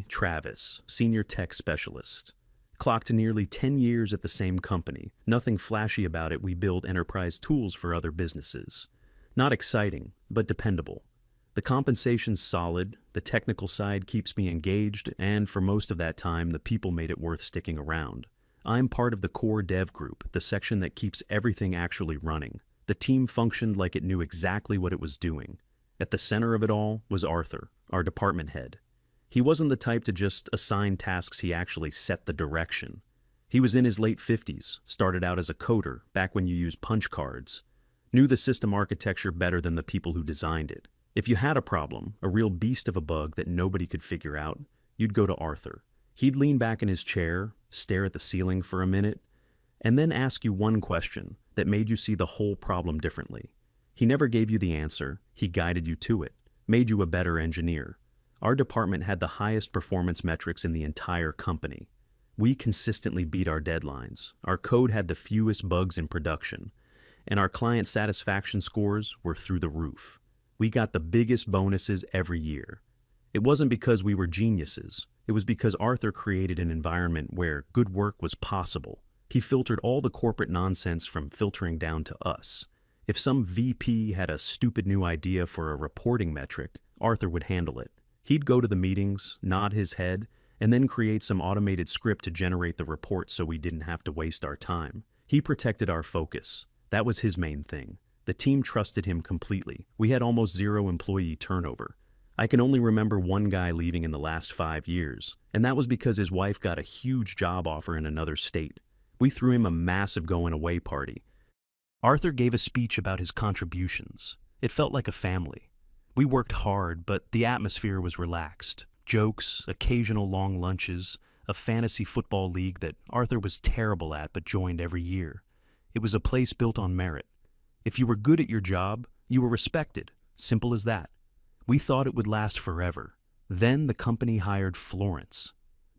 Travis, senior tech specialist. Clocked nearly 10 years at the same company. Nothing flashy about it. We build enterprise tools for other businesses. Not exciting, but dependable. The compensation's solid, the technical side keeps me engaged, and for most of that time, the people made it worth sticking around. I'm part of the core dev group, the section that keeps everything actually running. The team functioned like it knew exactly what it was doing. At the center of it all was Arthur, our department head. He wasn't the type to just assign tasks, he actually set the direction. He was in his late 50s, started out as a coder, back when you used punch cards. Knew the system architecture better than the people who designed it. If you had a problem, a real beast of a bug that nobody could figure out, you'd go to Arthur. He'd lean back in his chair, stare at the ceiling for a minute, and then ask you one question that made you see the whole problem differently. He never gave you the answer, he guided you to it, made you a better engineer. Our department had the highest performance metrics in the entire company. We consistently beat our deadlines. Our code had the fewest bugs in production, and our client satisfaction scores were through the roof. We got the biggest bonuses every year. It wasn't because we were geniuses. It was because Arthur created an environment where good work was possible. He filtered all the corporate nonsense from filtering down to us. If some VP had a stupid new idea for a reporting metric, Arthur would handle it. He'd go to the meetings, nod his head, and then create some automated script to generate the report so we didn't have to waste our time. He protected our focus. That was his main thing. The team trusted him completely. We had almost zero employee turnover. I can only remember one guy leaving in the last 5 years, and that was because his wife got a huge job offer in another state. We threw him a massive going-away party. Arthur gave a speech about his contributions. It felt like a family. We worked hard, but the atmosphere was relaxed. Jokes, occasional long lunches, a fantasy football league that Arthur was terrible at but joined every year. It was a place built on merit. If you were good at your job, you were respected. Simple as that. We thought it would last forever. Then the company hired Florence.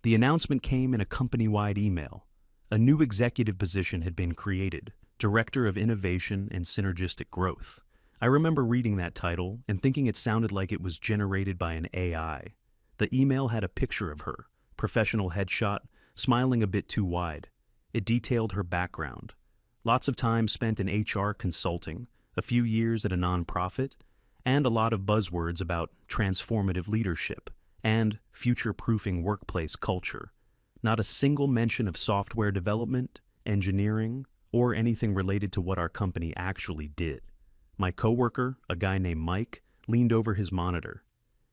The announcement came in a company-wide email. A new executive position had been created, Director of Innovation and Synergistic Growth. I remember reading that title and thinking it sounded like it was generated by an AI. The email had a picture of her, professional headshot, smiling a bit too wide. It detailed her background. Lots of time spent in HR consulting, a few years at a nonprofit, and a lot of buzzwords about transformative leadership and future-proofing workplace culture. Not a single mention of software development, engineering, or anything related to what our company actually did. My coworker, a guy named Mike, leaned over his monitor.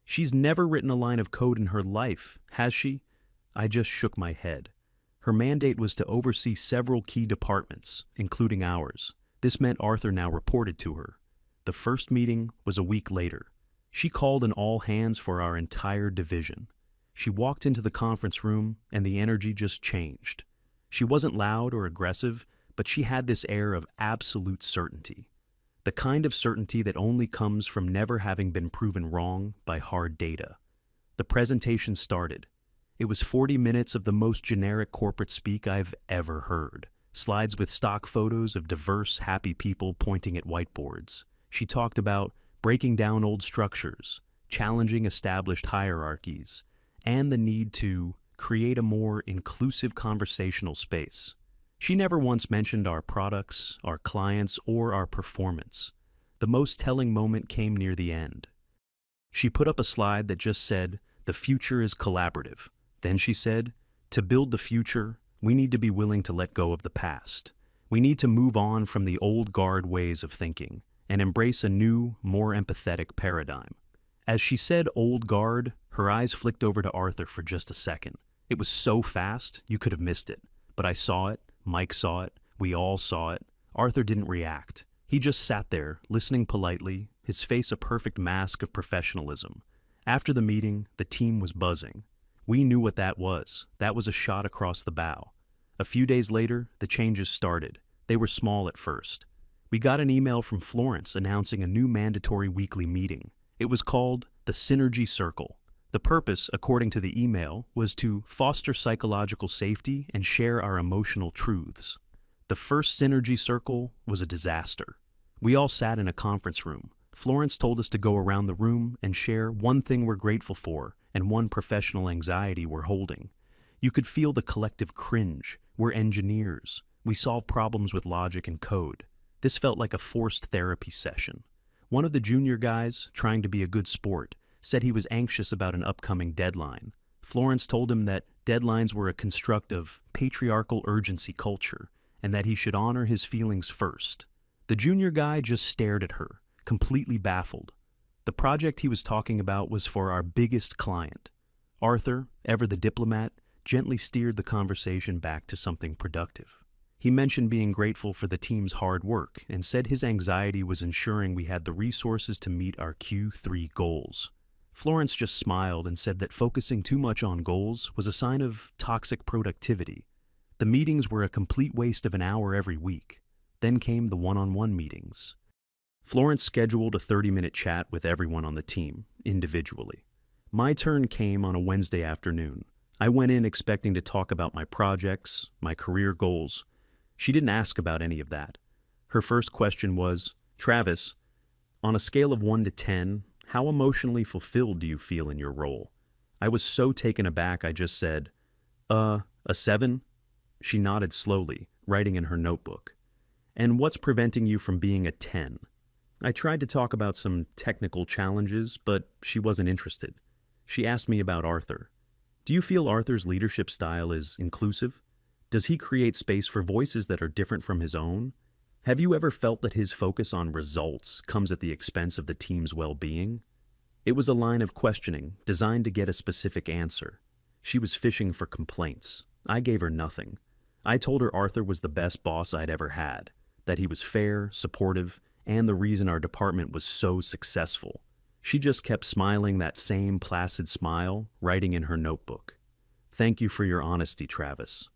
"She's never written a line of code in her life, has she?" I just shook my head. Her mandate was to oversee several key departments, including ours. This meant Arthur now reported to her. The first meeting was a week later. She called an all-hands for our entire division. She walked into the conference room, and the energy just changed. She wasn't loud or aggressive, but she had this air of absolute certainty. The kind of certainty that only comes from never having been proven wrong by hard data. The presentation started. It was 40 minutes of the most generic corporate speak I've ever heard. Slides with stock photos of diverse, happy people pointing at whiteboards. She talked about breaking down old structures, challenging established hierarchies, and the need to create a more inclusive conversational space. She never once mentioned our products, our clients, or our performance. The most telling moment came near the end. She put up a slide that just said, "The future is collaborative." Then she said, "To build the future, we need to be willing to let go of the past. We need to move on from the old guard ways of thinking and embrace a new, more empathetic paradigm." As she said old guard, her eyes flicked over to Arthur for just a second. It was so fast, you could have missed it. But I saw it, Mike saw it, we all saw it. Arthur didn't react. He just sat there, listening politely, his face a perfect mask of professionalism. After the meeting, the team was buzzing. We knew what that was. That was a shot across the bow. A few days later, the changes started. They were small at first. We got an email from Florence announcing a new mandatory weekly meeting. It was called the Synergy Circle. The purpose, according to the email, was to foster psychological safety and share our emotional truths. The first Synergy Circle was a disaster. We all sat in a conference room. Florence told us to go around the room and share one thing we're grateful for and one professional anxiety we're holding. You could feel the collective cringe. We're engineers. We solve problems with logic and code. This felt like a forced therapy session. One of the junior guys, trying to be a good sport, said he was anxious about an upcoming deadline. Florence told him that deadlines were a construct of patriarchal urgency culture and that he should honor his feelings first. The junior guy just stared at her, completely baffled. The project he was talking about was for our biggest client. Arthur, ever the diplomat, gently steered the conversation back to something productive. He mentioned being grateful for the team's hard work and said his anxiety was ensuring we had the resources to meet our Q3 goals. Florence just smiled and said that focusing too much on goals was a sign of toxic productivity. The meetings were a complete waste of an hour every week. Then came the one-on-one meetings. Florence scheduled a 30-minute chat with everyone on the team, individually. My turn came on a Wednesday afternoon. I went in expecting to talk about my projects, my career goals. She didn't ask about any of that. Her first question was, "Travis, on a scale of 1 to 10, how emotionally fulfilled do you feel in your role?" I was so taken aback I just said, a 7? She nodded slowly, writing in her notebook. "And what's preventing you from being a 10? I tried to talk about some technical challenges, but she wasn't interested. She asked me about Arthur. "Do you feel Arthur's leadership style is inclusive? Does he create space for voices that are different from his own? Have you ever felt that his focus on results comes at the expense of the team's well-being?" It was a line of questioning designed to get a specific answer. She was fishing for complaints. I gave her nothing. I told her Arthur was the best boss I'd ever had, that he was fair, supportive, and the reason our department was so successful. She just kept smiling that same placid smile, writing in her notebook. "Thank you for your honesty, Travis."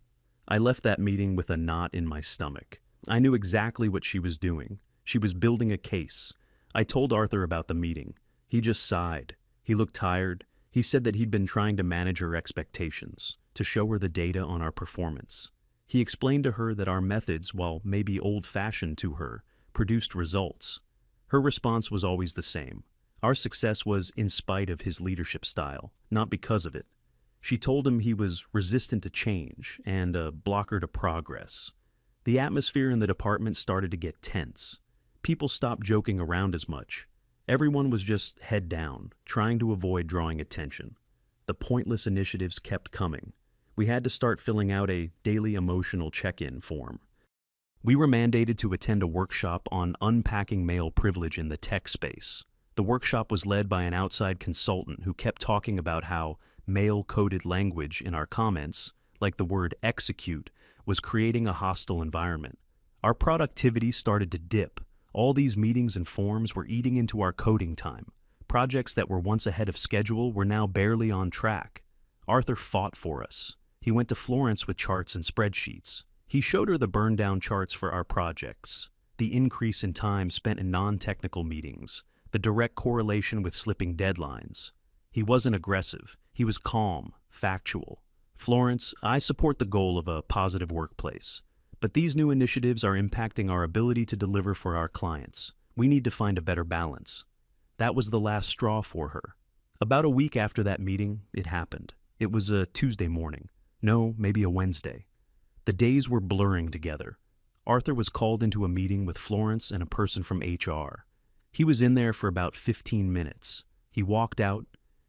I left that meeting with a knot in my stomach. I knew exactly what she was doing. She was building a case. I told Arthur about the meeting. He just sighed. He looked tired. He said that he'd been trying to manage her expectations, to show her the data on our performance. He explained to her that our methods, while maybe old-fashioned to her, produced results. Her response was always the same. Our success was in spite of his leadership style, not because of it. She told him he was resistant to change and a blocker to progress. The atmosphere in the department started to get tense. People stopped joking around as much. Everyone was just head down, trying to avoid drawing attention. The pointless initiatives kept coming. We had to start filling out a daily emotional check-in form. We were mandated to attend a workshop on unpacking male privilege in the tech space. The workshop was led by an outside consultant who kept talking about how male-coded language in our comments, like the word execute, was creating a hostile environment. Our productivity started to dip. All these meetings and forms were eating into our coding time. Projects that were once ahead of schedule were now barely on track. Arthur fought for us. He went to Florence with charts and spreadsheets. He showed her the burn-down charts for our projects, the increase in time spent in non-technical meetings, the direct correlation with slipping deadlines. He wasn't aggressive. He was calm, factual. "Florence, I support the goal of a positive workplace, but these new initiatives are impacting our ability to deliver for our clients. We need to find a better balance." That was the last straw for her. About a week after that meeting, it happened. It was a Tuesday morning. No, maybe a Wednesday. The days were blurring together. Arthur was called into a meeting with Florence and a person from HR. He was in there for about 15 minutes. He walked out,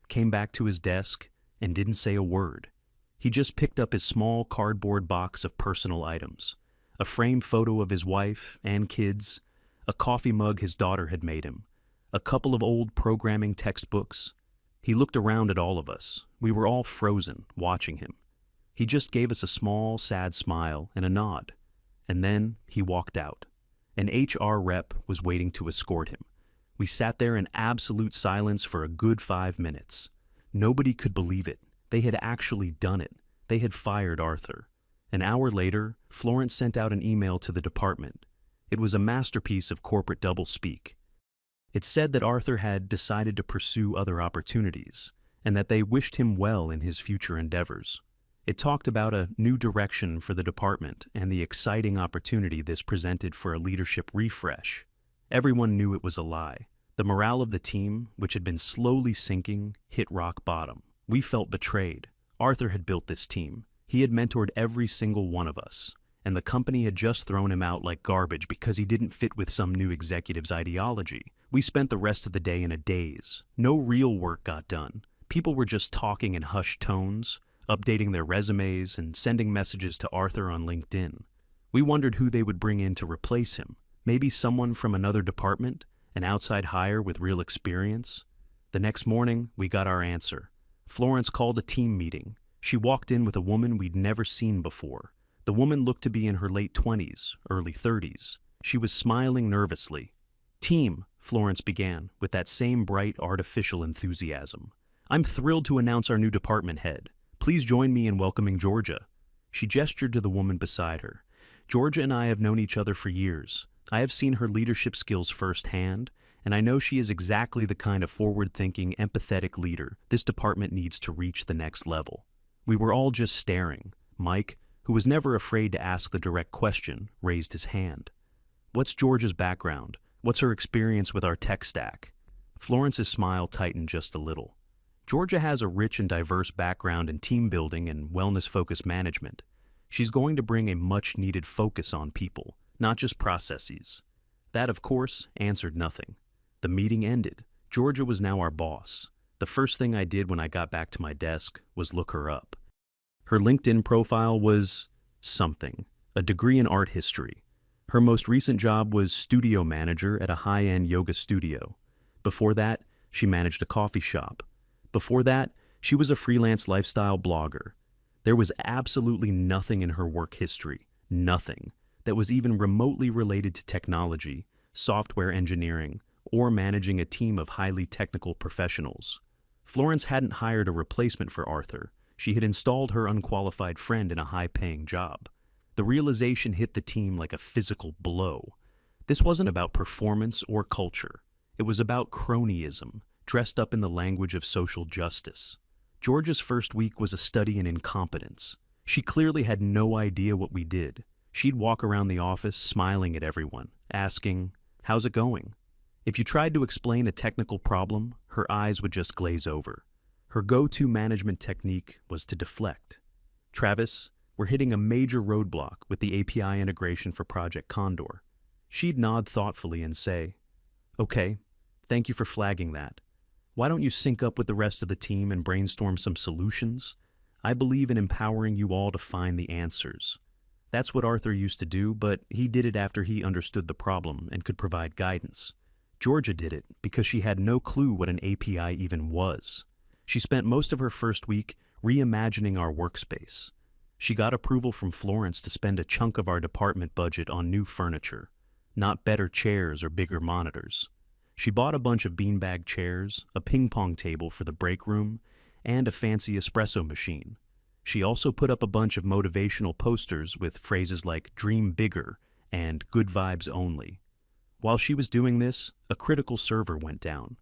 came back to his desk, and didn't say a word. He just picked up his small cardboard box of personal items, a framed photo of his wife and kids, a coffee mug his daughter had made him, a couple of old programming textbooks. He looked around at all of us. We were all frozen, watching him. He just gave us a small, sad smile and a nod. And then he walked out. An HR rep was waiting to escort him. We sat there in absolute silence for a good 5 minutes. Nobody could believe it. They had actually done it. They had fired Arthur. An hour later, Florence sent out an email to the department. It was a masterpiece of corporate doublespeak. It said that Arthur had decided to pursue other opportunities, and that they wished him well in his future endeavors. It talked about a new direction for the department and the exciting opportunity this presented for a leadership refresh. Everyone knew it was a lie. The morale of the team, which had been slowly sinking, hit rock bottom. We felt betrayed. Arthur had built this team. He had mentored every single one of us, and the company had just thrown him out like garbage because he didn't fit with some new executive's ideology. We spent the rest of the day in a daze. No real work got done. People were just talking in hushed tones, updating their resumes and sending messages to Arthur on LinkedIn. We wondered who they would bring in to replace him. Maybe someone from another department, an outside hire with real experience. The next morning, we got our answer. Florence called a team meeting. She walked in with a woman we'd never seen before. The woman looked to be in her late 20s, early 30s. She was smiling nervously. "Team," Florence began, with that same bright, artificial enthusiasm. "I'm thrilled to announce our new department head. Please join me in welcoming Georgia." She gestured to the woman beside her. "Georgia and I have known each other for years. I have seen her leadership skills firsthand, and I know she is exactly the kind of forward-thinking, empathetic leader this department needs to reach the next level." We were all just staring. Mike, who was never afraid to ask the direct question, raised his hand. "What's Georgia's background? What's her experience with our tech stack?" Florence's smile tightened just a little. "Georgia has a rich and diverse background in team building and wellness-focused management. She's going to bring a much-needed focus on people, not just processes." That, of course, answered nothing. The meeting ended. Georgia was now our boss. The first thing I did when I got back to my desk was look her up. Her LinkedIn profile was something, a degree in art history. Her most recent job was studio manager at a high-end yoga studio. Before that, she managed a coffee shop. Before that, she was a freelance lifestyle blogger. There was absolutely nothing in her work history, nothing, that was even remotely related to technology, software engineering, or managing a team of highly technical professionals. Florence hadn't hired a replacement for Arthur. She had installed her unqualified friend in a high-paying job. The realization hit the team like a physical blow. This wasn't about performance or culture. It was about cronyism, dressed up in the language of social justice. Georgia's first week was a study in incompetence. She clearly had no idea what we did. She'd walk around the office smiling at everyone, asking, "How's it going?" If you tried to explain a technical problem, her eyes would just glaze over. Her go-to management technique was to deflect. "Travis, we're hitting a major roadblock with the API integration for Project Condor." She'd nod thoughtfully and say, "Okay, thank you for flagging that. Why don't you sync up with the rest of the team and brainstorm some solutions? I believe in empowering you all to find the answers." That's what Arthur used to do, but he did it after he understood the problem and could provide guidance. Georgia did it because she had no clue what an API even was. She spent most of her first week reimagining our workspace. She got approval from Florence to spend a chunk of our department budget on new furniture, not better chairs or bigger monitors. She bought a bunch of beanbag chairs, a ping-pong table for the break room, and a fancy espresso machine. She also put up a bunch of motivational posters with phrases like "dream bigger" and "good vibes only." While she was doing this, a critical server went down.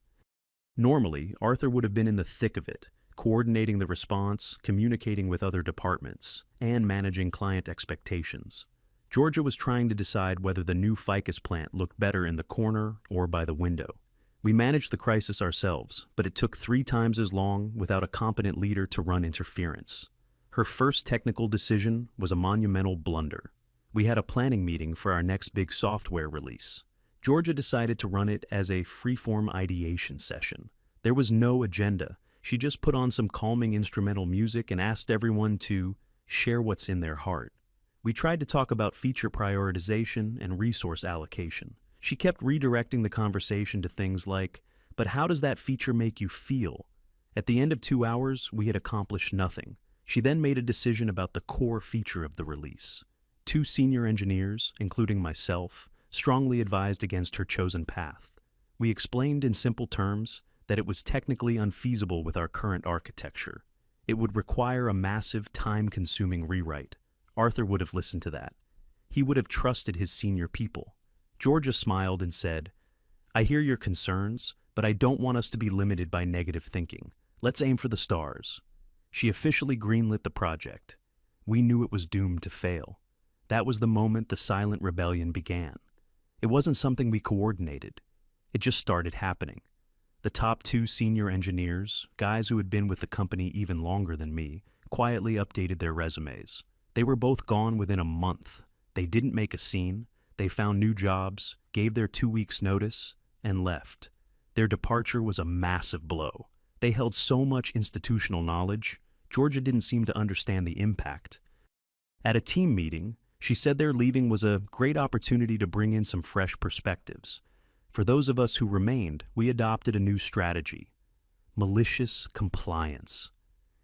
Normally, Arthur would have been in the thick of it, coordinating the response, communicating with other departments, and managing client expectations. Georgia was trying to decide whether the new ficus plant looked better in the corner or by the window. We managed the crisis ourselves, but it took 3 times as long without a competent leader to run interference. Her first technical decision was a monumental blunder. We had a planning meeting for our next big software release. Georgia decided to run it as a free-form ideation session. There was no agenda. She just put on some calming instrumental music and asked everyone to share what's in their heart. We tried to talk about feature prioritization and resource allocation. She kept redirecting the conversation to things like, "But how does that feature make you feel?" At the end of 2 hours, we had accomplished nothing. She then made a decision about the core feature of the release. 2 senior engineers, including myself, strongly advised against her chosen path. We explained in simple terms that it was technically unfeasible with our current architecture. It would require a massive, time-consuming rewrite. Arthur would have listened to that. He would have trusted his senior people. Georgia smiled and said, "I hear your concerns, but I don't want us to be limited by negative thinking. Let's aim for the stars." She officially greenlit the project. We knew it was doomed to fail. That was the moment the silent rebellion began. It wasn't something we coordinated. It just started happening. The top two senior engineers, guys who had been with the company even longer than me, quietly updated their resumes. They were both gone within a month. They didn't make a scene. They found new jobs, gave their 2 weeks' notice, and left. Their departure was a massive blow. They held so much institutional knowledge, Georgia didn't seem to understand the impact. At a team meeting, she said their leaving was a great opportunity to bring in some fresh perspectives. For those of us who remained, we adopted a new strategy: malicious compliance.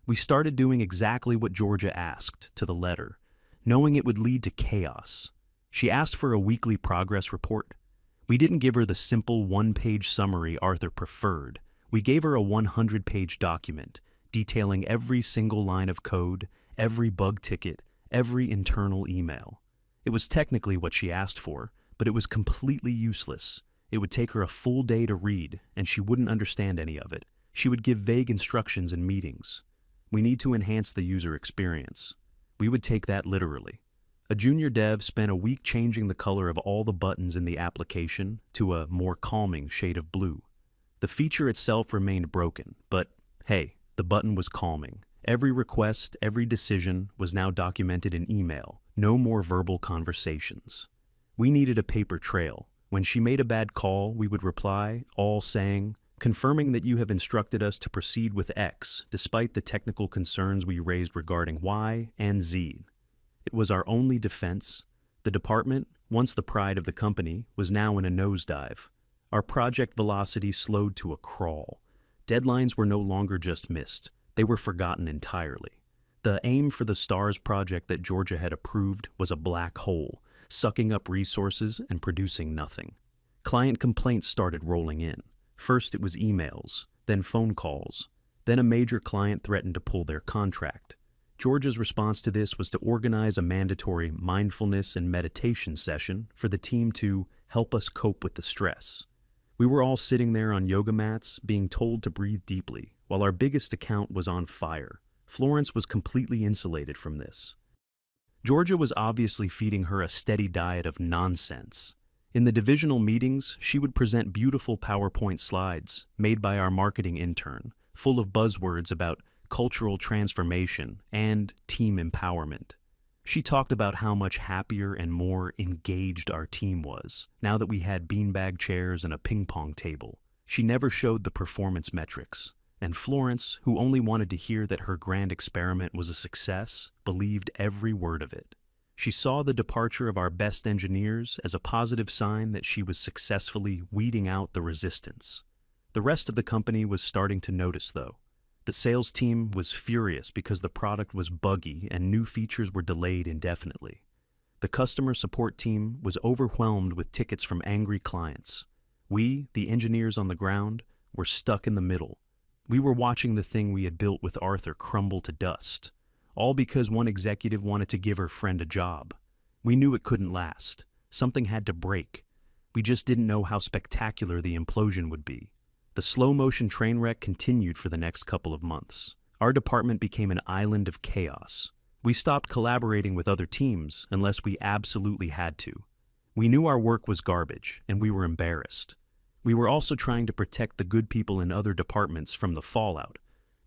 We started doing exactly what Georgia asked, to the letter, knowing it would lead to chaos. She asked for a weekly progress report. We didn't give her the simple one-page summary Arthur preferred. We gave her a 100-page document detailing every single line of code, every bug ticket, every internal email. It was technically what she asked for, but it was completely useless. It would take her a full day to read, and she wouldn't understand any of it. She would give vague instructions in meetings. We need to enhance the user experience. We would take that literally. A junior dev spent a week changing the color of all the buttons in the application to a more calming shade of blue. The feature itself remained broken, but hey, the button was calming. Every request, every decision was now documented in email. No more verbal conversations. We needed a paper trail. When she made a bad call, we would reply, all saying, confirming that you have instructed us to proceed with X, despite the technical concerns we raised regarding Y and Z. It was our only defense. The department, once the pride of the company, was now in a nosedive. Our project velocity slowed to a crawl. Deadlines were no longer just missed. They were forgotten entirely. The aim for the STARS project that Georgia had approved was a black hole, sucking up resources and producing nothing. Client complaints started rolling in. First it was emails, then phone calls. Then a major client threatened to pull their contract. Georgia's response to this was to organize a mandatory mindfulness and meditation session for the team to help us cope with the stress. We were all sitting there on yoga mats, being told to breathe deeply, while our biggest account was on fire. Florence was completely insulated from this. Georgia was obviously feeding her a steady diet of nonsense. In the divisional meetings, she would present beautiful PowerPoint slides made by our marketing intern, full of buzzwords about cultural transformation and team empowerment. She talked about how much happier and more engaged our team was, now that we had beanbag chairs and a ping pong table. She never showed the performance metrics, and Florence, who only wanted to hear that her grand experiment was a success, believed every word of it. She saw the departure of our best engineers as a positive sign that she was successfully weeding out the resistance. The rest of the company was starting to notice, though. The sales team was furious because the product was buggy and new features were delayed indefinitely. The customer support team was overwhelmed with tickets from angry clients. We, the engineers on the ground, were stuck in the middle. We were watching the thing we had built with Arthur crumble to dust, all because one executive wanted to give her friend a job. We knew it couldn't last. Something had to break. We just didn't know how spectacular the implosion would be. The slow-motion train wreck continued for the next couple of months. Our department became an island of chaos. We stopped collaborating with other teams unless we absolutely had to. We knew our work was garbage, and we were embarrassed. We were also trying to protect the good people in other departments from the fallout.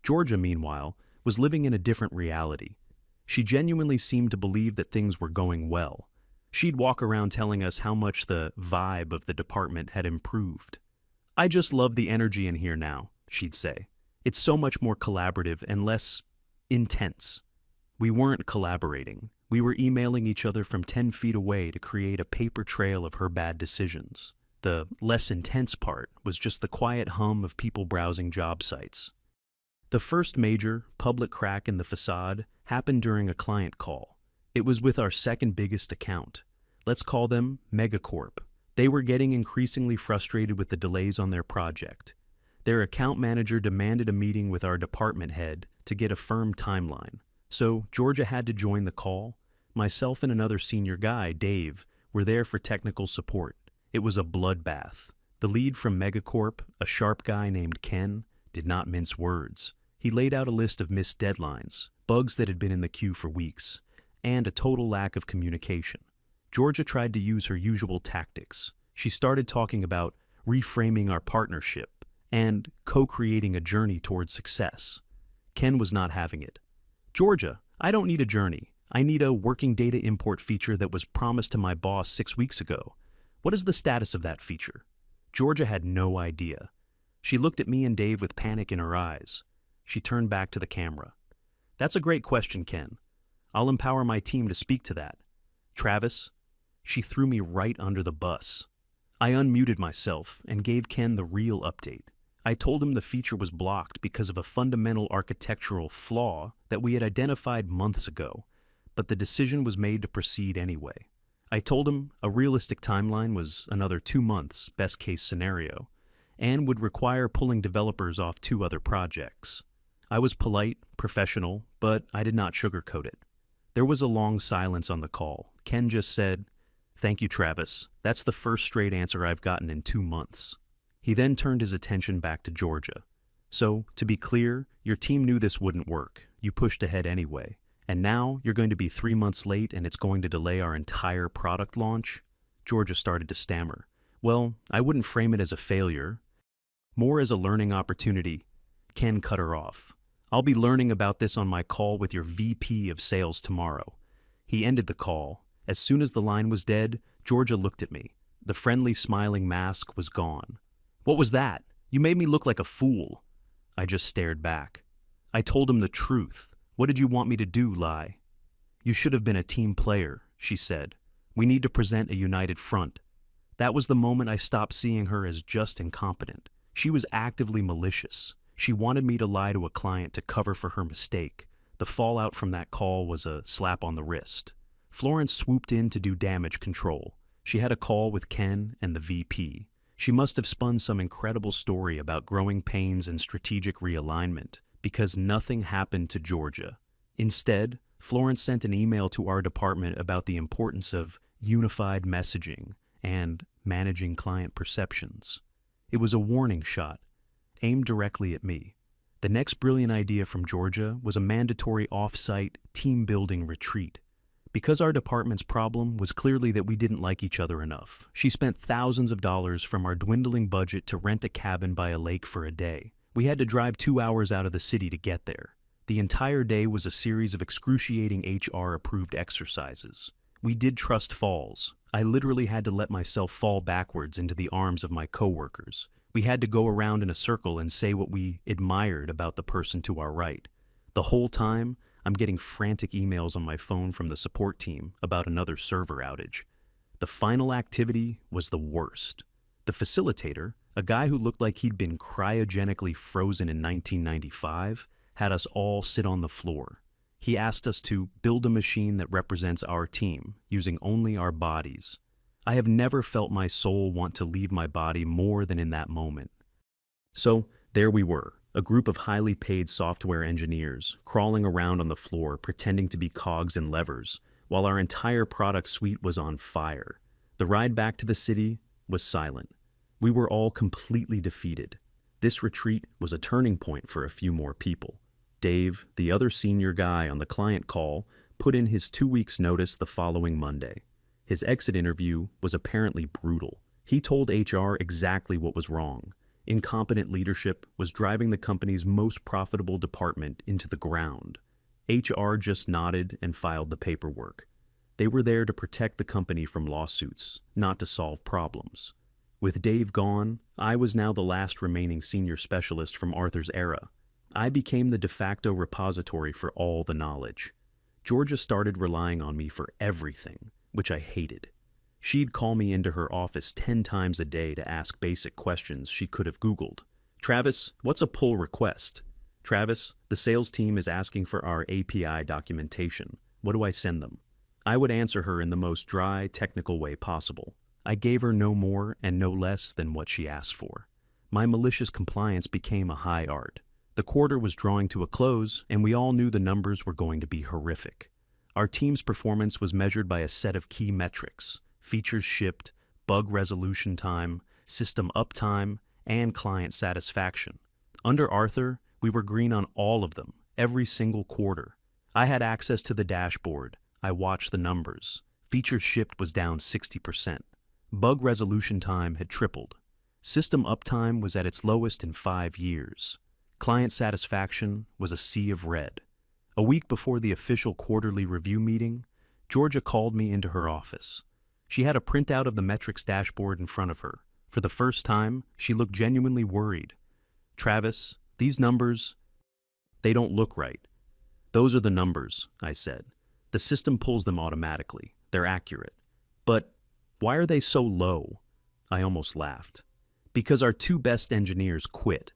Georgia, meanwhile, was living in a different reality. She genuinely seemed to believe that things were going well. She'd walk around telling us how much the vibe of the department had improved. "I just love the energy in here now," she'd say. "It's so much more collaborative and less intense." We weren't collaborating. We were emailing each other from 10 feet away to create a paper trail of her bad decisions. The less intense part was just the quiet hum of people browsing job sites. The first major, public crack in the facade happened during a client call. It was with our second biggest account. Let's call them Megacorp. They were getting increasingly frustrated with the delays on their project. Their account manager demanded a meeting with our department head to get a firm timeline. So Georgia had to join the call. Myself and another senior guy, Dave, were there for technical support. It was a bloodbath. The lead from Megacorp, a sharp guy named Ken, did not mince words. He laid out a list of missed deadlines, bugs that had been in the queue for weeks, and a total lack of communication. Georgia tried to use her usual tactics. She started talking about reframing our partnership, and co-creating a journey towards success. Ken was not having it. "Georgia, I don't need a journey. I need a working data import feature that was promised to my boss 6 weeks ago. What is the status of that feature?" Georgia had no idea. She looked at me and Dave with panic in her eyes. She turned back to the camera. "That's a great question, Ken. I'll empower my team to speak to that. Travis," she threw me right under the bus. I unmuted myself and gave Ken the real update. I told him the feature was blocked because of a fundamental architectural flaw that we had identified months ago, but the decision was made to proceed anyway. I told him a realistic timeline was another 2 months, best case scenario, and would require pulling developers off 2 other projects. I was polite, professional, but I did not sugarcoat it. There was a long silence on the call. Ken just said, "Thank you, Travis. That's the first straight answer I've gotten in 2 months." He then turned his attention back to Georgia. "So, to be clear, your team knew this wouldn't work. You pushed ahead anyway. And now you're going to be 3 months late and it's going to delay our entire product launch?" Georgia started to stammer. "Well, I wouldn't frame it as a failure. More as a learning opportunity." Ken cut her off. "I'll be learning about this on my call with your VP of sales tomorrow." He ended the call. As soon as the line was dead, Georgia looked at me. The friendly, smiling mask was gone. "What was that? You made me look like a fool." I just stared back. I told him the truth. "What did you want me to do, Lai?" "You should have been a team player," she said. "We need to present a united front." That was the moment I stopped seeing her as just incompetent. She was actively malicious. She wanted me to lie to a client to cover for her mistake. The fallout from that call was a slap on the wrist. Florence swooped in to do damage control. She had a call with Ken and the VP. She must have spun some incredible story about growing pains and strategic realignment, because nothing happened to Georgia. Instead, Florence sent an email to our department about the importance of unified messaging and managing client perceptions. It was a warning shot, aimed directly at me. The next brilliant idea from Georgia was a mandatory off-site team-building retreat. Because our department's problem was clearly that we didn't like each other enough, she spent thousands of dollars from our dwindling budget to rent a cabin by a lake for a day. We had to drive 2 hours out of the city to get there. The entire day was a series of excruciating HR-approved exercises. We did trust falls. I literally had to let myself fall backwards into the arms of my coworkers. We had to go around in a circle and say what we admired about the person to our right. The whole time, I'm getting frantic emails on my phone from the support team about another server outage. The final activity was the worst. The facilitator, a guy who looked like he'd been cryogenically frozen in 1995, had us all sit on the floor. He asked us to build a machine that represents our team, using only our bodies. I have never felt my soul want to leave my body more than in that moment. So, there we were, a group of highly paid software engineers, crawling around on the floor pretending to be cogs and levers, while our entire product suite was on fire. The ride back to the city was silent. We were all completely defeated. This retreat was a turning point for a few more people. Dave, the other senior guy on the client call, put in his 2 weeks' notice the following Monday. His exit interview was apparently brutal. He told HR exactly what was wrong. Incompetent leadership was driving the company's most profitable department into the ground. HR just nodded and filed the paperwork. They were there to protect the company from lawsuits, not to solve problems. With Dave gone, I was now the last remaining senior specialist from Arthur's era. I became the de facto repository for all the knowledge. Georgia started relying on me for everything, which I hated. She'd call me into her office 10 times a day to ask basic questions she could have Googled. "Travis, what's a pull request?" "Travis, the sales team is asking for our API documentation. What do I send them?" I would answer her in the most dry, technical way possible. I gave her no more and no less than what she asked for. My malicious compliance became a high art. The quarter was drawing to a close, and we all knew the numbers were going to be horrific. Our team's performance was measured by a set of key metrics: features shipped, bug resolution time, system uptime, and client satisfaction. Under Arthur, we were green on all of them, every single quarter. I had access to the dashboard. I watched the numbers. Features shipped was down 60%. Bug resolution time had tripled. System uptime was at its lowest in 5 years. Client satisfaction was a sea of red. A week before the official quarterly review meeting, Georgia called me into her office. She had a printout of the metrics dashboard in front of her. For the first time, she looked genuinely worried. "Travis, these numbers, they don't look right." "Those are the numbers," I said. "The system pulls them automatically. They're accurate." "But why are they so low?" I almost laughed. "Because our 2 best engineers quit.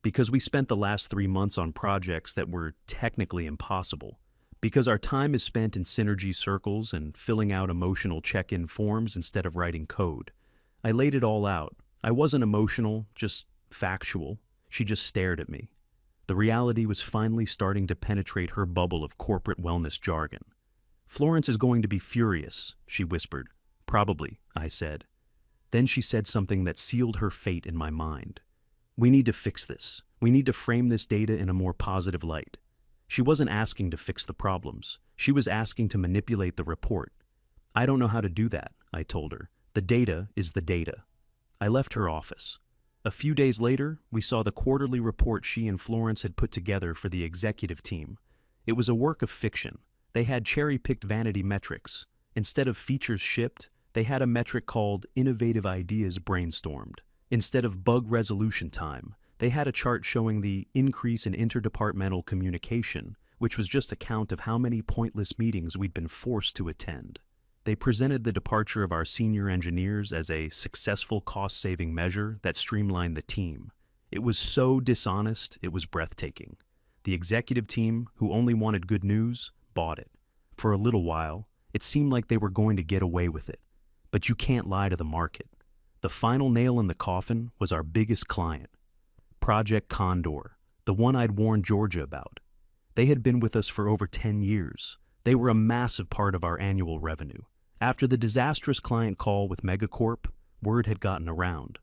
Because we spent the last 3 months on projects that were technically impossible. Because our time is spent in synergy circles and filling out emotional check-in forms instead of writing code." I laid it all out. I wasn't emotional, just factual. She just stared at me. The reality was finally starting to penetrate her bubble of corporate wellness jargon. "Florence is going to be furious," she whispered. "Probably," I said. Then she said something that sealed her fate in my mind. "We need to fix this. We need to frame this data in a more positive light." She wasn't asking to fix the problems. She was asking to manipulate the report. "I don't know how to do that," I told her. "The data is the data." I left her office. A few days later, we saw the quarterly report she and Florence had put together for the executive team. It was a work of fiction. They had cherry-picked vanity metrics. Instead of features shipped, they had a metric called innovative ideas brainstormed. Instead of bug resolution time, they had a chart showing the increase in interdepartmental communication, which was just a count of how many pointless meetings we'd been forced to attend. They presented the departure of our senior engineers as a successful cost-saving measure that streamlined the team. It was so dishonest, it was breathtaking. The executive team, who only wanted good news, bought it. For a little while, it seemed like they were going to get away with it. But you can't lie to the market. The final nail in the coffin was our biggest client, Project Condor, the one I'd warned Georgia about. They had been with us for over 10 years. They were a massive part of our annual revenue. After the disastrous client call with Megacorp, word had gotten around.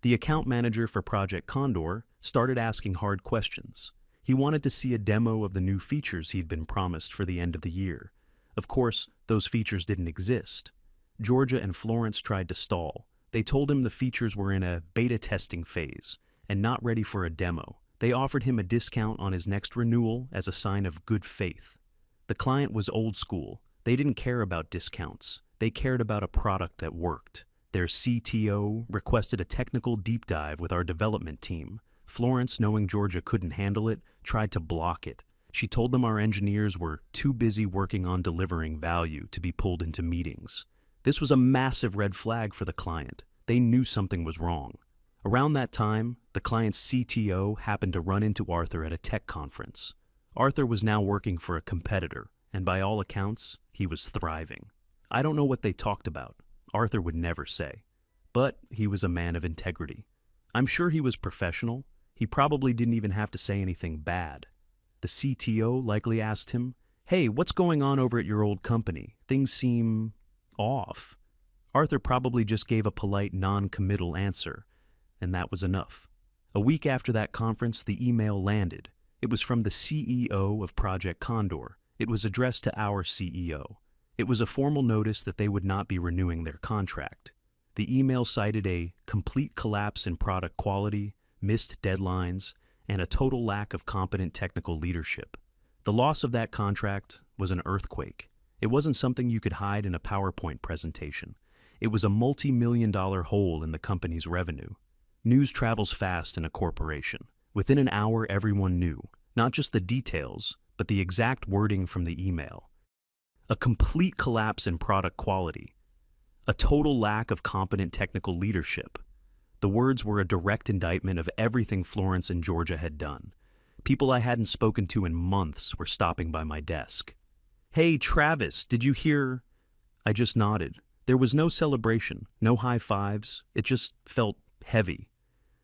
The account manager for Project Condor started asking hard questions. He wanted to see a demo of the new features he'd been promised for the end of the year. Of course, those features didn't exist. Georgia and Florence tried to stall. They told him the features were in a beta testing phase and not ready for a demo. They offered him a discount on his next renewal as a sign of good faith. The client was old school. They didn't care about discounts. They cared about a product that worked. Their CTO requested a technical deep dive with our development team. Florence, knowing Georgia couldn't handle it, tried to block it. She told them our engineers were too busy working on delivering value to be pulled into meetings. This was a massive red flag for the client. They knew something was wrong. Around that time, the client's CTO happened to run into Arthur at a tech conference. Arthur was now working for a competitor, and by all accounts, he was thriving. I don't know what they talked about. Arthur would never say. But he was a man of integrity. I'm sure he was professional. He probably didn't even have to say anything bad. The CTO likely asked him, "Hey, what's going on over at your old company? Things seem off." Arthur probably just gave a polite non-committal answer, and that was enough. A week after that conference, the email landed. It was from the CEO of Project Condor. It was addressed to our CEO. It was a formal notice that they would not be renewing their contract. The email cited a complete collapse in product quality, missed deadlines, and a total lack of competent technical leadership. The loss of that contract was an earthquake. It wasn't something you could hide in a PowerPoint presentation. It was a multi-million-dollar hole in the company's revenue. News travels fast in a corporation. Within an hour, everyone knew, not just the details, but the exact wording from the email. A complete collapse in product quality. A total lack of competent technical leadership. The words were a direct indictment of everything Florence and Georgia had done. People I hadn't spoken to in months were stopping by my desk. "Hey, Travis, did you hear?" I just nodded. There was no celebration, no high fives. It just felt heavy.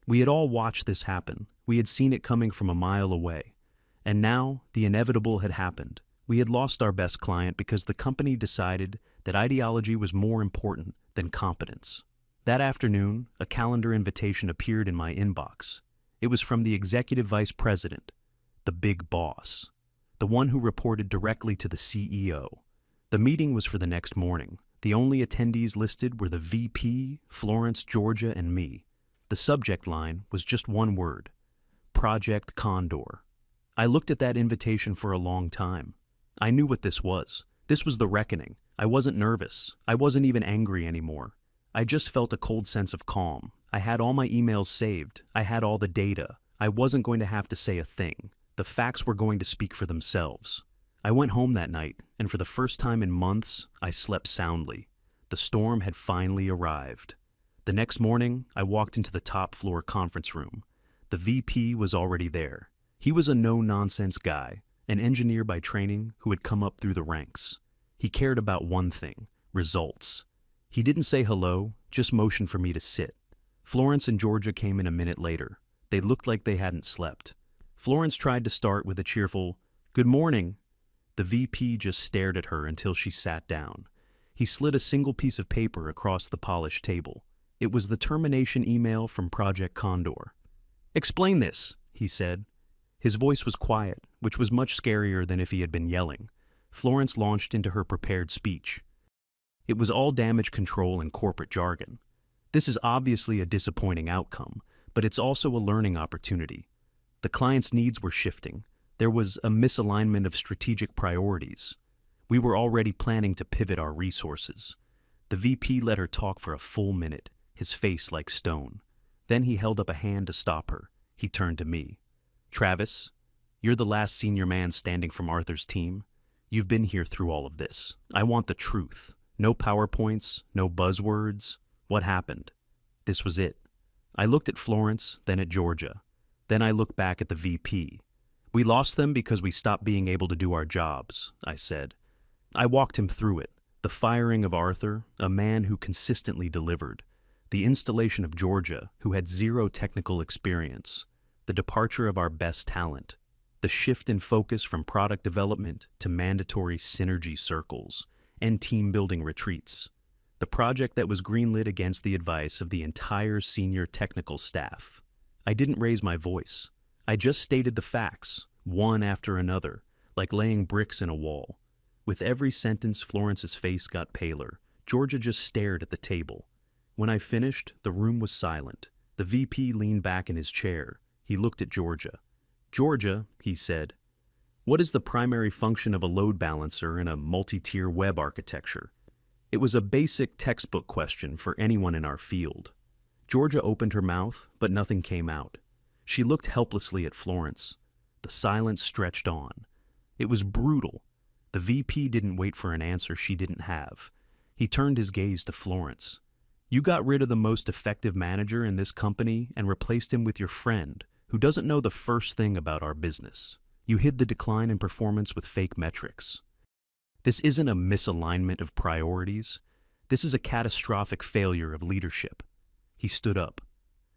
We had all watched this happen. We had seen it coming from a mile away. And now, the inevitable had happened. We had lost our best client because the company decided that ideology was more important than competence. That afternoon, a calendar invitation appeared in my inbox. It was from the executive vice president, the big boss, the one who reported directly to the CEO. The meeting was for the next morning. The only attendees listed were the VP, Florence, Georgia, and me. The subject line was just one word: Project Condor. I looked at that invitation for a long time. I knew what this was. This was the reckoning. I wasn't nervous. I wasn't even angry anymore. I just felt a cold sense of calm. I had all my emails saved. I had all the data. I wasn't going to have to say a thing. The facts were going to speak for themselves. I went home that night, and for the first time in months, I slept soundly. The storm had finally arrived. The next morning, I walked into the top floor conference room. The VP was already there. He was a no-nonsense guy, an engineer by training who had come up through the ranks. He cared about one thing: results. He didn't say hello, just motioned for me to sit. Florence and Georgia came in a minute later. They looked like they hadn't slept. Florence tried to start with a cheerful, "Good morning." The VP just stared at her until she sat down. He slid a single piece of paper across the polished table. It was the termination email from Project Condor. "Explain this," he said. His voice was quiet, which was much scarier than if he had been yelling. Florence launched into her prepared speech. It was all damage control and corporate jargon. This is obviously a disappointing outcome, but it's also a learning opportunity. The client's needs were shifting. There was a misalignment of strategic priorities. We were already planning to pivot our resources. The VP let her talk for a full minute, his face like stone. Then he held up a hand to stop her. He turned to me. "Travis, you're the last senior man standing from Arthur's team. You've been here through all of this. I want the truth. No PowerPoints, no buzzwords. What happened?" This was it. I looked at Florence, then at Georgia. Then I looked back at the VP. "We lost them because we stopped being able to do our jobs," I said. I walked him through it. The firing of Arthur, a man who consistently delivered. The installation of Georgia, who had zero technical experience. The departure of our best talent. The shift in focus from product development to mandatory synergy circles and team-building retreats. The project that was greenlit against the advice of the entire senior technical staff. I didn't raise my voice. I just stated the facts, one after another, like laying bricks in a wall. With every sentence, Florence's face got paler. Georgia just stared at the table. When I finished, the room was silent. The VP leaned back in his chair. He looked at Georgia. "Georgia," he said, "what is the primary function of a load balancer in a multi-tier web architecture?" It was a basic textbook question for anyone in our field. Georgia opened her mouth, but nothing came out. She looked helplessly at Florence. The silence stretched on. It was brutal. The VP didn't wait for an answer she didn't have. He turned his gaze to Florence. "You got rid of the most effective manager in this company and replaced him with your friend, who doesn't know the first thing about our business. You hid the decline in performance with fake metrics. This isn't a misalignment of priorities. This is a catastrophic failure of leadership." He stood up.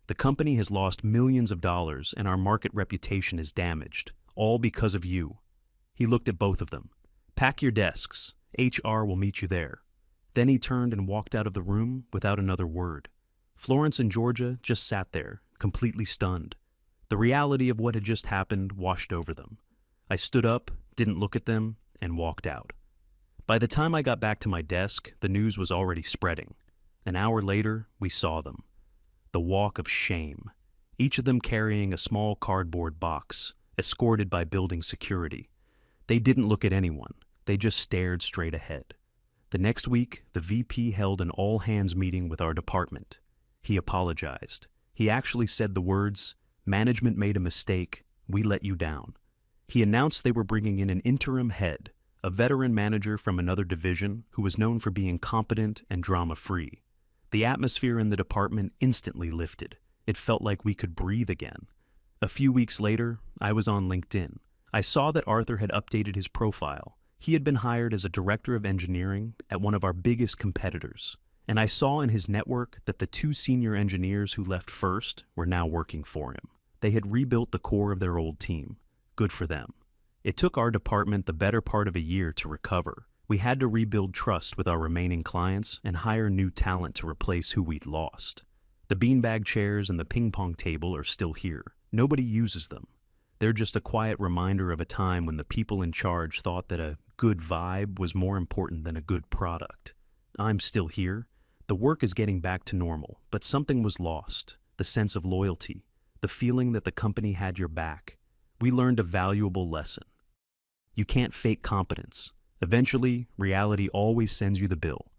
"The company has lost millions of dollars and our market reputation is damaged, all because of you." He looked at both of them. "Pack your desks. HR will meet you there." Then he turned and walked out of the room without another word. Florence and Georgia just sat there, completely stunned. The reality of what had just happened washed over them. I stood up, didn't look at them, and walked out. By the time I got back to my desk, the news was already spreading. An hour later, we saw them. The walk of shame. Each of them carrying a small cardboard box, escorted by building security. They didn't look at anyone. They just stared straight ahead. The next week, the VP held an all-hands meeting with our department. He apologized. He actually said the words, "Management made a mistake. We let you down." He announced they were bringing in an interim head, a veteran manager from another division who was known for being competent and drama-free. The atmosphere in the department instantly lifted. It felt like we could breathe again. A few weeks later, I was on LinkedIn. I saw that Arthur had updated his profile. He had been hired as a director of engineering at one of our biggest competitors. And I saw in his network that the 2 senior engineers who left first were now working for him. They had rebuilt the core of their old team. Good for them. It took our department the better part of a year to recover. We had to rebuild trust with our remaining clients and hire new talent to replace who we'd lost. The beanbag chairs and the ping pong table are still here. Nobody uses them. They're just a quiet reminder of a time when the people in charge thought that a good vibe was more important than a good product. I'm still here. The work is getting back to normal, but something was lost. the sense of loyalty, the feeling that the company had your back. We learned a valuable lesson. You can't fake competence. Eventually, reality always sends you the bill.